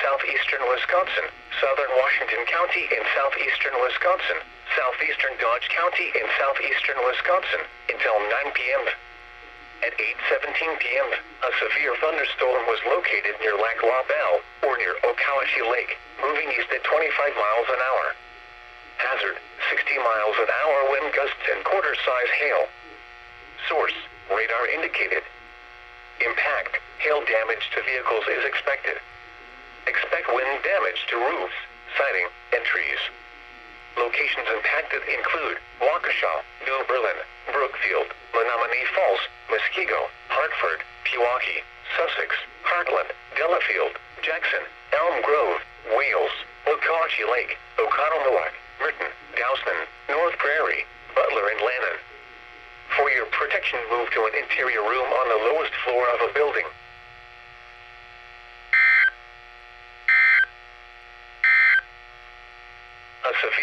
southeastern Wisconsin, southern Washington County in southeastern Wisconsin, southeastern Dodge County in southeastern Wisconsin, until 9 p.m. At 8:17 p.m., a severe thunderstorm was located near Lac La Belle, or near Okauchee Lake, moving east at 25 miles an hour. Hazard, 60 miles an hour wind gusts and quarter-size hail. Source, radar indicated. Impact, hail damage to vehicles is expected. Expect wind damage to roofs, siding, and trees. Locations impacted include Waukesha, New Berlin, Brookfield, Menominee Falls, Muskego, Hartford, Pewaukee, Sussex, Heartland, Delafield, Jackson, Elm Grove, Wales, Okauchee Lake, Oconomowoc, Merton, Dousman, North Prairie, Butler, and Lannon. For your protection, move to an interior room on the lowest floor of a building. A severe